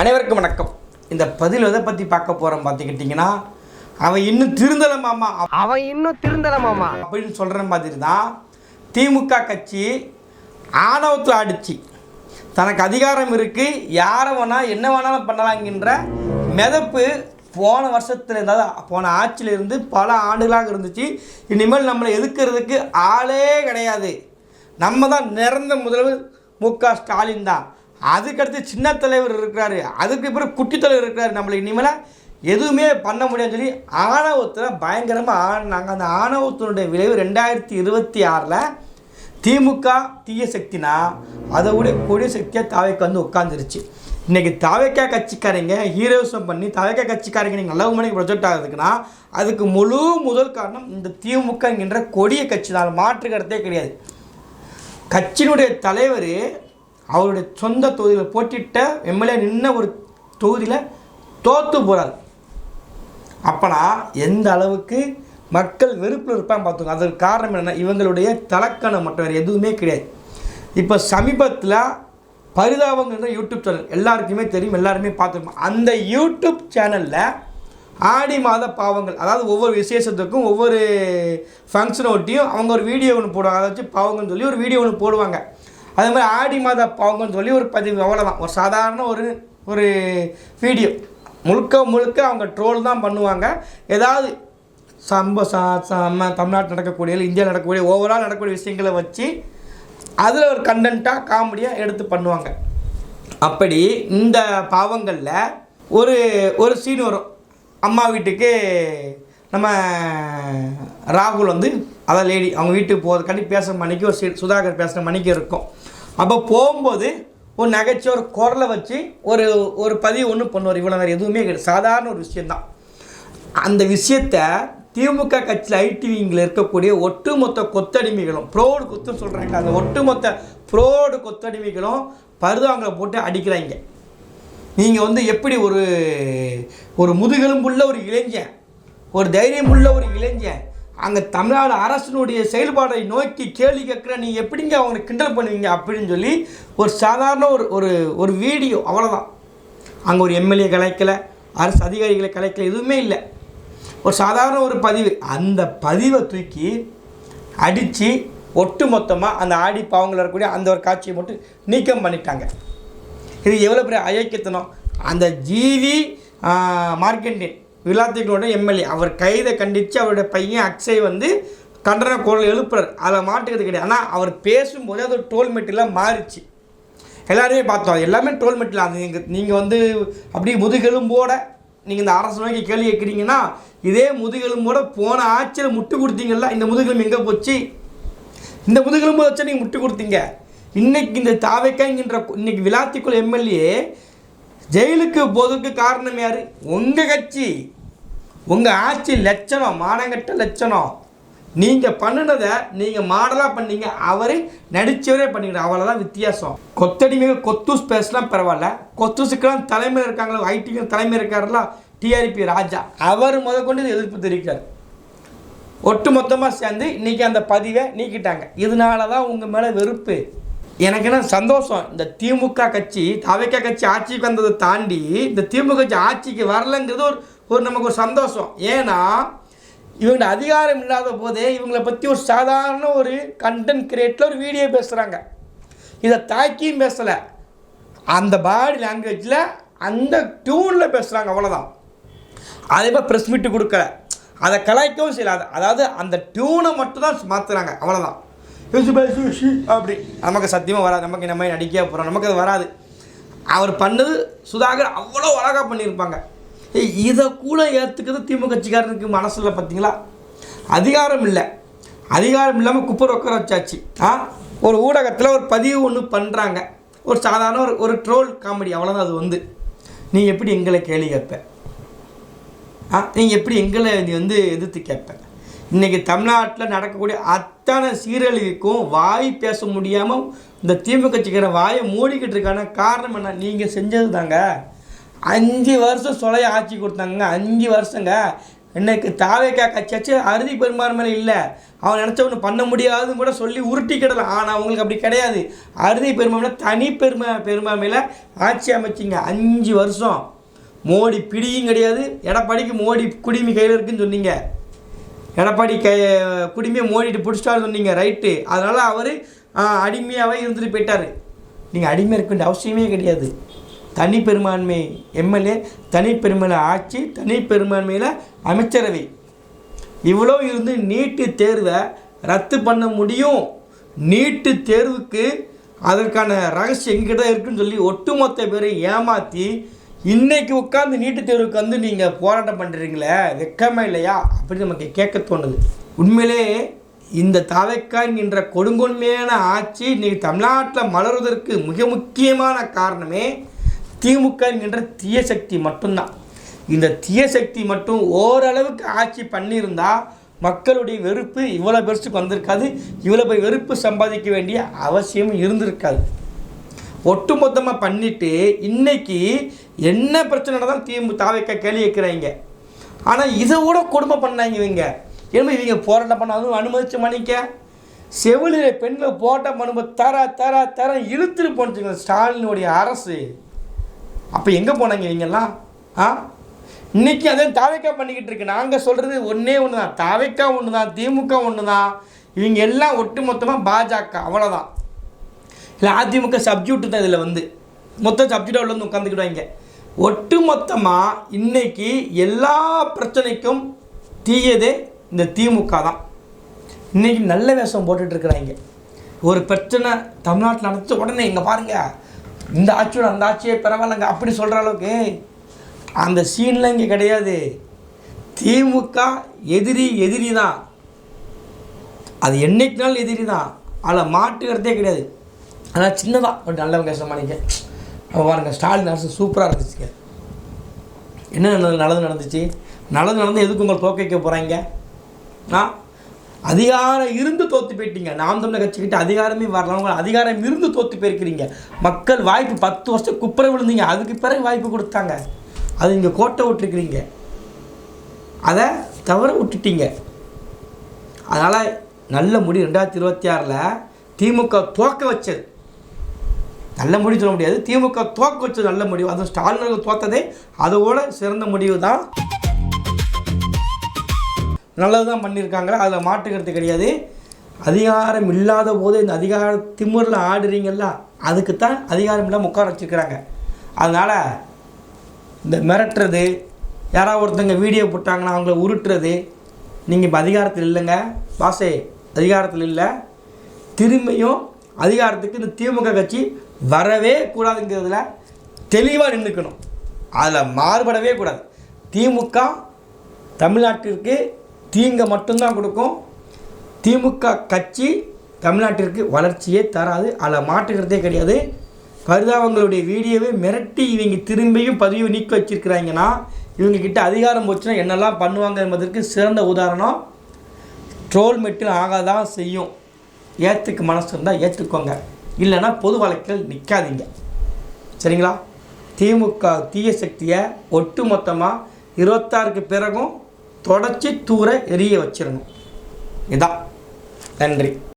அனைவருக்கும் வணக்கம். இந்த பதில் எதை பற்றி பார்க்க போகிறோம் பார்த்துக்கிட்டிங்கன்னா, அவன் இன்னும் திருந்தலை மாமா அப்படின்னு சொல்கிற மாதிரி தான் திமுக கட்சி ஆணவத்தில் அடிச்சு தனக்கு அதிகாரம் இருக்குது, யாரை வேணால் என்ன வேணாலும் பண்ணலாங்கின்ற மிதப்பு போன வருஷத்தில் இருந்தால் போன ஆட்சியிலிருந்து பல ஆண்டுகளாக இருந்துச்சு. இனிமேல் நம்மளை எதிர்க்கிறதுக்கு ஆளே கிடையாது, நம்ம தான் நிரந்த முதல்வர் மு.க. ஸ்டாலின் தான், அதுக்கடுத்து சின்ன தலைவர் இருக்கிறாரு, அதுக்கு பிறகு குட்டி தலைவர் இருக்கிறாரு, நம்மளை இனிமேல் எதுவுமே பண்ண முடியாதுன்னு சொல்லி ஆணவத்தில் பயங்கரமாக ஆடினாங்க. அந்த ஆணவத்தினுடைய விளைவு 2026 திமுக தீய சக்தினா அதை விட கொடிய சக்தியாக தாவைக்கு வந்து உட்காந்துருச்சு. இன்றைக்கி தாவைக்கா கட்சிக்காரங்க ஹீரோசம் பண்ணி தாவைக்கா கட்சிக்காரங்க நீங்கள் நல்ல மணிக்கு ப்ரொஜெக்ட் ஆகுதுக்குன்னா அதுக்கு முதல் காரணம் இந்த திமுக என்கின்ற கொடிய கட்சி தான், மாற்று கருத்தே கிடையாது. கட்சியினுடைய தலைவர் அவருடைய சொந்த தொகுதியில் போட்டிட்ட எம்எல்ஏ நின்ன ஒரு தொகுதியில் தோற்று போகிறார். அப்போனா எந்த அளவுக்கு மக்கள் வெறுப்பில் இருப்பாங்க பார்த்துங்க. அதற்கு காரணம் என்னென்னா இவங்களுடைய தலக்கணம் மற்ற வேறு எதுவுமே கிடையாது. இப்போ சமீபத்தில் பரிதாபங்கிற யூடியூப் சேனல் எல்லாருக்குமே தெரியும், எல்லாருமே பார்த்துருப்போம். அந்த யூடியூப் சேனலில் ஆடி மாத பாவங்கள், அதாவது ஒவ்வொரு விசேஷத்துக்கும் ஒவ்வொரு ஃபங்க்ஷனை ஒட்டியும் அவங்க ஒரு வீடியோ ஒன்று போடுவாங்க, அதை வச்சு பாவங்கள்னு சொல்லி ஒரு வீடியோ ஒன்று போடுவாங்க. அதே மாதிரி ஆடி மாத பாவங்கள்னு சொல்லி ஒரு பதிவு, அவ்வளோதான், ஒரு சாதாரண ஒரு வீடியோ. முழுக்க அவங்க ட்ரோல் தான் பண்ணுவாங்க. ஏதாவது தமிழ்நாட்டில் நடக்கக்கூடிய இந்தியாவில் நடக்கக்கூடிய ஓவரால் நடக்கக்கூடிய விஷயங்களை வச்சு அதில் ஒரு கண்டென்ட்டாக காமெடியாக எடுத்து பண்ணுவாங்க. அப்படி இந்த பாவங்களில் ஒரு சீன் வரும். அம்மா வீட்டுக்கு நம்ம ராகுல் வந்து அதான் லேடி அவங்க வீட்டுக்கு போகிறதுக்காண்டி பேசுகிற மணிக்கு ஒரு சீன் சுதாகர் பேசுகிற மணிக்கு இருக்கும். அப்போ போகும்போது ஒரு நகைச்சி ஒரு குரலை வச்சு ஒரு பதிவு ஒன்று பண்ணுவார். இவ்வளோ வேறு எதுவுமே கிடையாது, சாதாரண ஒரு விஷயந்தான். அந்த விஷயத்தை திமுக கட்சியில் ஐடிவிங்கில் இருக்கக்கூடிய ஒட்டுமொத்த கொத்தடிமைகளும் ப்ரோடு கொத்துன்னு சொல்கிறாங்க, அந்த ஒட்டுமொத்த ப்ரோடு கொத்தடிமைகளும் பருதாங்களை போட்டு அடிக்கிறாங்க. நீங்கள் வந்து எப்படி ஒரு முதுகெலும்புள்ள ஒரு இளைஞன், ஒரு தைரியமுள்ள ஒரு இளைஞன் அங்கே தமிழ்நாடு அரசினுடைய செயல்பாடை நோக்கி கேள்வி கேட்குற நீ எப்படிங்க அவங்களை கிண்டல் பண்ணுவீங்க அப்படின்னு சொல்லி ஒரு சாதாரண ஒரு வீடியோ, அவ்வளோதான். அங்கே ஒரு எம்எல்ஏ கலைக்கலை, அரசு அதிகாரிகளை கலைக்கலை, எதுவுமே இல்லை, ஒரு சாதாரண ஒரு பதிவு. அந்த பதிவை தூக்கி அடித்து ஒட்டு மொத்தமாக அந்த ஆடி பாவங்கள் இருக்கக்கூடிய அந்த ஒரு காட்சியை மட்டும் நீக்கம் பண்ணிட்டாங்க. இது எவ்வளோ பெரிய அயோக்கியத்தனம். அந்த ஜிவி மார்க்கெண்டின் விளாத்திகளோட எம்எல்ஏ அவர் கைதை கண்டித்து அவருடைய பையன் அக்ஷய் வந்து கண்டன குரல் எழுப்புறார், அதில் மாட்டுக்கிறது கிடையாது. ஆனால் அவர் பேசும்போது அது ஒரு டோல் மெட்டீரியலாக மாறிச்சு, எல்லாருமே பார்த்தோம். அது எல்லாமே டோல் மெட்டீரியல். அது நீங்கள் வந்து அப்படியே முதுகெலும்போட நீங்கள் இந்த அரசு நோக்கி கேள்வி கேட்குறீங்கன்னா இதே முதுகெலும்போட போன ஆட்சியில் முட்டு கொடுத்தீங்களா, இந்த முதுகெலும்பு எங்கே போச்சு? இந்த முதுகெலும்பு வச்சா நீங்கள் முட்டு கொடுத்தீங்க. இன்றைக்கி இந்த தாவைக்காங்கிற இன்றைக்கி விளாத்திக்குள் எம்எல்ஏ ஜெயிலுக்கு போவதற்கு காரணம் யார்? உங்கள் கட்சி, உங்கள் ஆட்சி லட்சணம், மானங்கட்ட லட்சணம். நீங்கள் பண்ணினதை நீங்கள் மாடலாக பண்ணீங்க, அவரை நடித்தவரே பண்ணிக்கிற, அவ்வளோதான் வித்தியாசம். கொத்தடிமைகள் கொத்தூஸ் பேசலாம் பரவாயில்ல, கொத்தூஸுக்கெல்லாம் தலைமையில் இருக்காங்களோ, ஐடிக்கு தலைமையில் இருக்காருல டிஆர்பி ராஜா, அவர் முதற்கொண்டு எதிர்ப்பு தெரிவிக்கிறார். ஒட்டு மொத்தமாக சேர்ந்து இன்றைக்கி அந்த பதிவை நீக்கிட்டாங்க. இதனால தான் உங்கள் மேலே வெறுப்பு. எனக்கு என்ன சந்தோஷம், இந்த திமுக கட்சி தாவைக்கா கட்சி ஆட்சிக்கு வந்ததை தாண்டி இந்த திமுக கட்சி ஆட்சிக்கு வரலைங்கிறது ஒரு நமக்கு ஒரு சந்தோஷம். ஏன்னா இவங்க அதிகாரம் இல்லாத போதே இவங்களை பற்றி ஒரு சாதாரண ஒரு கண்டென்ட் கிரியேட்டில் ஒரு வீடியோ பேசுகிறாங்க, இதை தாக்கியும் பேசலை, அந்த பாடி லாங்குவேஜில் அந்த டியூனில் பேசுகிறாங்க, அவ்வளோதான். அதே மாதிரி ப்ரெஸ் மீட்டு கொடுக்கல, அதை கலாய்க்கவும் செய்யலாது, அதாவது அந்த டியூனை மட்டும் தான் மாற்றுறாங்க, அவ்வளோதான். அப்படி நமக்கு சத்தியமாக வராது, நமக்கு இந்த மாதிரி நடிக்க போகிறோம், நமக்கு அது வராது. அவர் பண்ணது சுதாகர் அவ்வளோ அழகாக பண்ணியிருப்பாங்க. இதை கூட ஏற்றுக்கிறது திமுக கட்சிக்காரனுக்கு மனசில் பார்த்தீங்களா? அதிகாரம் இல்லை, அதிகாரம் இல்லாமல் குப்பை உட்கார வச்சாச்சு. ஒரு ஊடகத்தில் ஒரு பதிவு ஒன்று பண்ணுறாங்க, ஒரு சாதாரண ஒரு ட்ரோல் காமெடி, அவ்வளோதான். அது வந்து நீ எப்படி எங்களை கேள்வி கேட்ப, நீங்கள் எப்படி எங்களை நீ வந்து எதிர்த்து கேட்ப? இன்றைக்கி தமிழ்நாட்டில் நடக்கக்கூடிய அத்தனை சீரழிவுக்கும் வாய் பேச முடியாமல் இந்த திமுக கட்சிக்கிற வாயை மூடிக்கிட்டு இருக்கான காரணம் என்ன? நீங்கள் செஞ்சது தாங்க. 5 வருஷம் சொலையை ஆட்சி கொடுத்தாங்க, 5 வருஷங்க. இன்னைக்கு தாவேக்கா கட்சியாச்சு அறுதி பெரும்பான்மையில இல்லை, அவன் நினச்ச ஒன்று பண்ண முடியாதுன்னு கூட சொல்லி உருட்டிக்கிடலாம். ஆனால் அவங்களுக்கு அப்படி கிடையாது. அறுதி பெரும்பான்மையில் தனி பெரும்பான்மையில் ஆட்சி அமைச்சிங்க 5 வருஷம். மோடி பிடியும் கிடையாது. எடப்பாடிக்கு மோடி குடிமை கையில் இருக்குதுன்னு சொன்னீங்க. எடப்பாடி குடிமையை மோடிட்டு பிடிச்சிட்டாருன்னு சொன்னீங்க, ரைட்டு. அதனால் அவர் அடிமையாகவே இருந்துட்டு போயிட்டார். நீங்கள் அடிமையாக இருக்க வேண்டிய அவசியமே கிடையாது. தனி பெரும்பான்மை எம்எல்ஏ, தனி பெரும்பான்மை ஆட்சி, தனி பெரும்பான்மையில் அமைச்சரவை, இவ்வளோ இருந்து நீட்டு தேர்வை ரத்து பண்ண முடியும். நீட்டு தேர்வுக்கு அதற்கான ரகசியம் எங்கிட்ட இருக்குன்னு சொல்லி ஒட்டுமொத்த பேரை ஏமாற்றி இன்றைக்கி உட்காந்து நீட்டு தேர்வுக்கு வந்து நீங்கள் போராட்டம் பண்ணுறீங்களே, வெக்கமே இல்லையா அப்படின்னு நமக்கு கேட்க தோணுது. உண்மையிலே இந்த தாவேக்கான்கின்ற கொடுங்கொன்மையான ஆட்சி இன்றைக்கி தமிழ்நாட்டில் மலர்வதற்கு மிக முக்கியமான காரணமே திமுக என்கின்ற தீய சக்தி மட்டும்தான். இந்த தீய சக்தி மட்டும் ஓரளவுக்கு ஆட்சி பண்ணியிருந்தால் மக்களுடைய வெறுப்பு இவ்வளோ பெருசுக்கு வந்திருக்காது, இவ்வளோ போய் வெறுப்பு சம்பாதிக்க வேண்டிய அவசியமும் இருந்திருக்காது. ஒட்டுமொத்தமாக பண்ணிவிட்டு இன்றைக்கி என்ன பிரச்சனை தான் தாவேக்கா கேள்வி கேட்குறாங்க. ஆனால் இதை கூட கொடுமை பண்ணாங்க இவங்க. ஏன்னா இவங்க போராட்டம் பண்ணாலும் அனுமதிச்சு மணிக்க செவிலியர் பெண்கள் போராட்டம் பண்ணும்போது தர இழுத்துட்டு போனுச்சுங்க ஸ்டாலினுடைய அரசு. அப்போ எங்கே போனாங்க இவங்கெல்லாம்? இன்றைக்கி அதே தாவேக்கா பண்ணிக்கிட்டு இருக்கு. நாங்கள் சொல்கிறது ஒன்றே ஒன்று தான், தாவேக்கா ஒன்று தான், திமுக ஒன்று தான். இவங்க எல்லாம் ஒட்டு மொத்தமாக பாஜக, அவ்வளோதான். இல்லை அதிமுக சப்ஜெக்ட் தான். இதில் வந்து மொத்தம் சப்ஜெக்டாக வந்து உட்காந்துக்கிடுவாங்க. ஒட்டு மொத்தமாக இன்றைக்கி எல்லா பிரச்சனைக்கும் தீயதே இந்த திமுக தான். இன்றைக்கி நல்ல வேஷம் போட்டுட்ருக்குறாங்க. ஒரு பிரச்சனை தமிழ்நாட்டில் நடந்துச்சு உடனே இங்கே பாருங்கள், இந்த ஆட்சியோட அந்த ஆட்சியே பரவாயில்லைங்க அப்படி சொல்கிற அளவுக்கு அந்த சீன்லாம் இங்கே கிடையாது. திமுக எதிரி தான், அது என்றைக்குனாலும் எதிரி தான், அதில் மாட்டுக்கிறதே கிடையாது. ஆனால் சின்னதாக ஒரு நல்லவங்க சமாளிக்க பாருங்கள், ஸ்டாலின் அரசு சூப்பராக இருந்துச்சுங்க. என்ன நல்லது நடந்து எதுக்கு உங்களை தோற்க போகிறாங்க? அதிகாரம் இருந்து தோற்று போயிட்டீங்க. நாம் தமிழர் கட்சிக்கிட்ட அதிகாரமே வரலாம், அதிகாரம் இருந்து தோற்று போயிருக்கிறீங்க. மக்கள் வாய்ப்பு 10 வருஷம் குப்புற விழுந்தீங்க, அதுக்கு பிறகு வாய்ப்பு கொடுத்தாங்க. அது இங்கே கோட்டை விட்டுருக்கிறீங்க, அதை தவற விட்டுட்டீங்க. அதனால் நல்ல முடிவு 2026 திமுக தோற்க வச்சது. நல்ல முடிவு சொல்ல முடியாது, திமுக தோற்க வச்சது நல்ல முடிவு. அதுவும் ஸ்டாலின் தோற்றதே அதோட சிறந்த முடிவு தான். நல்லது தான் பண்ணியிருக்காங்களா, அதில் மாற்றுக்கிறது கிடையாது. அதிகாரம் இல்லாத போது இந்த அதிகார திமிரில் ஆடுறீங்களா, அதுக்குத்தான் அதிகாரம் இல்லாமல் உட்கார வச்சுருக்கிறாங்க. அதனால் இந்த மிரட்டுறது, யாராவது ஒருத்தங்க வீடியோ போட்டாங்கன்னா அவங்கள உருட்டுறது, நீங்கள் இப்போ அதிகாரத்தில் இல்லைங்க பாசே, அதிகாரத்தில் இல்லை. திரும்பியும் அதிகாரத்துக்கு இந்த திமுக கட்சி வரவே கூடாதுங்கிறதுல தெளிவாக நின்றுக்கணும். அதில் மாறுபடவே கூடாது. திமுக தமிழ்நாட்டிற்கு தீங்கை மட்டும்தான் கொடுக்கும். திமுக கட்சி தமிழ்நாட்டிற்கு வளர்ச்சியே தராது, அதில் மாற்றுக்கிறதே கிடையாது. பரிதாபங்களுடைய வீடியோவை மிரட்டி இவங்க திரும்பியும் பதிவு நீக்க வச்சுருக்கிறாங்கன்னா இவங்கக்கிட்ட அதிகாரம் போச்சுன்னா என்னெல்லாம் பண்ணுவாங்க என்பதற்கு சிறந்த உதாரணம். ட்ரோல் மெட்டில் ஆகாதான் செய்யும். ஏற்றுக்கு மனசு இருந்தால் ஏற்றுக்கோங்க, இல்லைன்னா பொது வழக்கில் நிற்காதீங்க. சரிங்களா? திமுக தீய சக்தியை ஒட்டு மொத்தமாக 26க்கு பிறகும் தொடச்சி தூர எரிய வச்சிடணும். இதான். நன்றி.